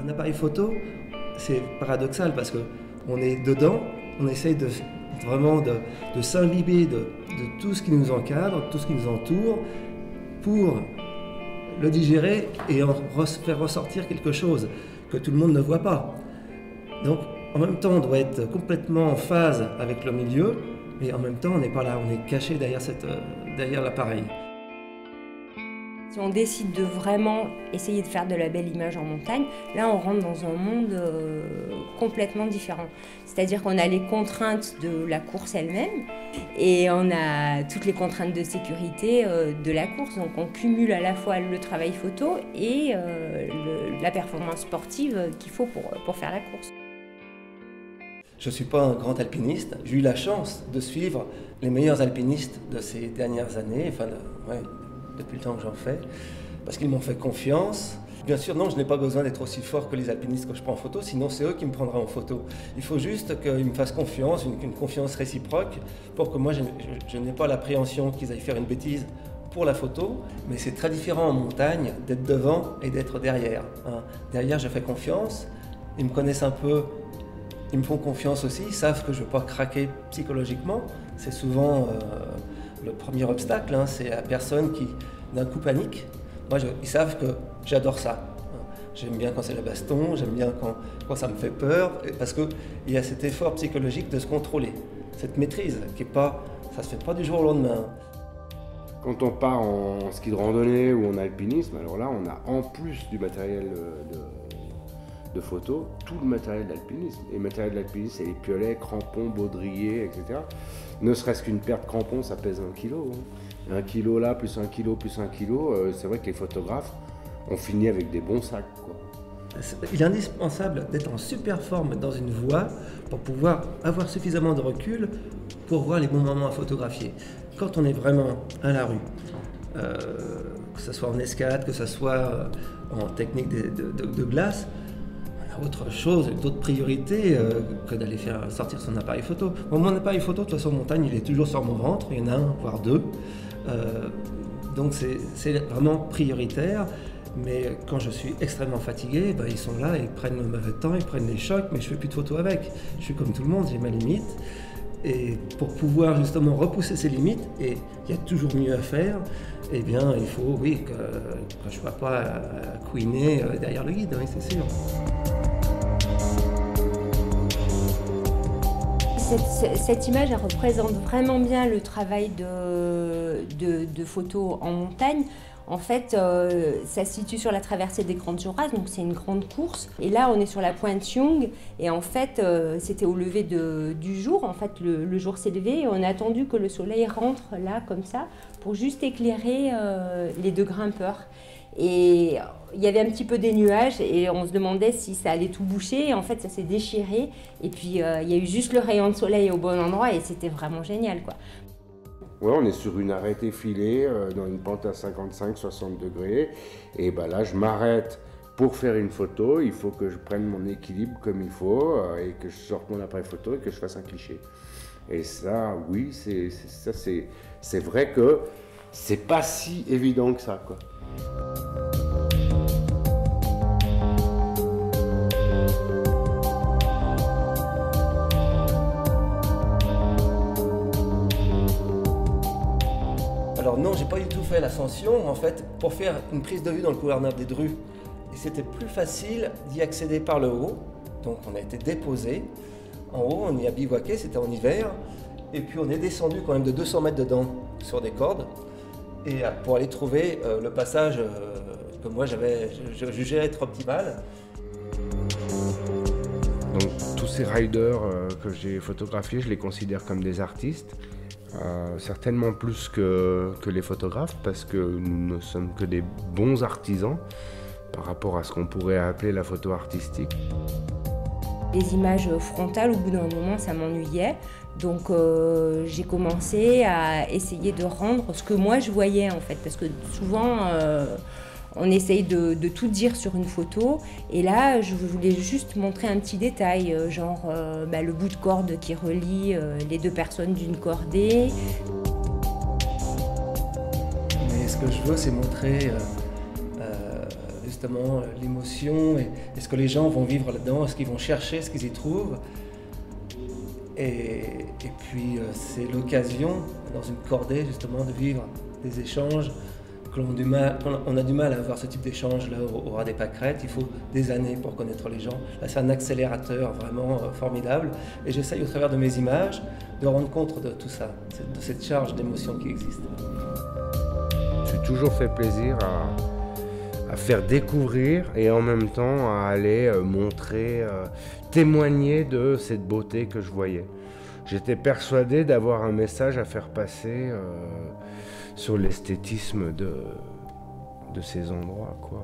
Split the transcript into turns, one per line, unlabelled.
Un appareil photo, c'est paradoxal parce qu'on est dedans, on essaye vraiment de s'imbiber de tout ce qui nous encadre, tout ce qui nous entoure, pour le digérer et en faire ressortir quelque chose que tout le monde ne voit pas. Donc en même temps, on doit être complètement en phase avec le milieu, mais en même temps, on n'est pas là, on est caché derrière l'appareil.
Si on décide de vraiment essayer de faire de la belle image en montagne, là on rentre dans un monde complètement différent. C'est-à-dire qu'on a les contraintes de la course elle-même et on a toutes les contraintes de sécurité de la course. Donc on cumule à la fois le travail photo et la performance sportive qu'il faut pour faire la course.
Je ne suis pas un grand alpiniste. J'ai eu la chance de suivre les meilleurs alpinistes de ces dernières années, depuis le temps que j'en fais, parce qu'ils m'ont fait confiance. Bien sûr, non, je n'ai pas besoin d'être aussi fort que les alpinistes que je prends en photo, sinon c'est eux qui me prendraient en photo. Il faut juste qu'ils me fassent confiance, une confiance réciproque, pour que moi je n'ai pas l'appréhension qu'ils aillent faire une bêtise pour la photo. Mais c'est très différent en montagne d'être devant et d'être derrière. Derrière, je fais confiance, ils me connaissent un peu, ils me font confiance aussi, ils savent que je ne vais pas craquer psychologiquement. C'est souvent le premier obstacle, c'est la personne qui, d'un coup, panique. Moi, ils savent que j'adore ça. J'aime bien quand c'est la baston, j'aime bien quand ça me fait peur, parce qu'il y a cet effort psychologique de se contrôler, cette maîtrise, ça ne se fait pas du jour au lendemain.
Quand on part en ski de randonnée ou en alpinisme, alors là, on a en plus du matériel de photo, tout le matériel d'alpinisme. Et le matériel d'alpinisme, c'est les piolets, crampons, baudriers, etc. Ne serait-ce qu'une paire de crampons, ça pèse 1 kilo. 1 kilo là, plus 1 kilo, plus 1 kilo. C'est vrai que les photographes ont fini avec des bons sacs, quoi.
Il est indispensable d'être en super forme dans une voie pour pouvoir avoir suffisamment de recul pour voir les bons moments à photographier. Quand on est vraiment à la rue, que ce soit en escalade, que ce soit en technique de glace, autre chose, d'autres priorités que d'aller faire sortir son appareil photo. Bon, mon appareil photo, de toute façon, en montagne, il est toujours sur mon ventre, il y en a un, voire deux. Donc c'est vraiment prioritaire. Mais quand je suis extrêmement fatigué, ils sont là, ils prennent le mauvais temps, ils prennent les chocs, mais je ne fais plus de photos avec. Je suis comme tout le monde, j'ai ma limite. Et pour pouvoir justement repousser ces limites, et il y a toujours mieux à faire, eh bien il faut, oui, que je ne sois pas couiné derrière le guide, oui, c'est sûr.
Cette image, elle représente vraiment bien le travail de photo en montagne. En fait, ça se situe sur la traversée des Grandes Jorasses, donc c'est une grande course. Et là, on est sur la pointe Young, et en fait, c'était au lever du jour. En fait, le jour s'est levé, et on a attendu que le soleil rentre là, comme ça, pour juste éclairer les deux grimpeurs. Et il y avait un petit peu des nuages, et on se demandait si ça allait tout boucher. Et en fait, ça s'est déchiré, et puis il y a eu juste le rayon de soleil au bon endroit, et c'était vraiment génial, quoi.
Ouais, on est sur une arête effilée, dans une pente à 55-60 degrés. Et là, je m'arrête pour faire une photo. Il faut que je prenne mon équilibre comme il faut et que je sorte mon appareil photo et que je fasse un cliché. Et ça, oui, c'est vrai que c'est pas si évident que ça, quoi.
Alors non, j'ai pas du tout fait l'ascension, en fait, pour faire une prise de vue dans le couloir 9 des Drues. Et c'était plus facile d'y accéder par le haut. Donc on a été déposé. En haut, on y a bivouaqué, c'était en hiver. Et puis on est descendu quand même de 200 mètres dedans, sur des cordes. Et pour aller trouver le passage que moi je jugeais être optimal.
Donc tous ces riders que j'ai photographiés, je les considère comme des artistes. Certainement plus que les photographes, parce que nous ne sommes que des bons artisans par rapport à ce qu'on pourrait appeler la photo artistique.
Les images frontales, au bout d'un moment, ça m'ennuyait. Donc j'ai commencé à essayer de rendre ce que moi je voyais, en fait, parce que souvent on essaye de tout dire sur une photo, et là je voulais juste montrer un petit détail, genre le bout de corde qui relie les deux personnes d'une cordée.
Mais ce que je veux, c'est montrer justement l'émotion et ce que les gens vont vivre là-dedans, ce qu'ils vont chercher, ce qu'ils y trouvent. Et puis c'est l'occasion, dans une cordée justement, de vivre des échanges on a du mal à avoir ce type d'échange là au Raz des Pâquerettes. Il faut des années pour connaître les gens. Là, c'est un accélérateur vraiment formidable. Et j'essaye au travers de mes images de rendre compte de tout ça, de cette charge d'émotion qui existe.
J'ai toujours fait plaisir à faire découvrir et en même temps à aller montrer, témoigner de cette beauté que je voyais. J'étais persuadé d'avoir un message à faire passer sur l'esthétisme de ces endroits, quoi.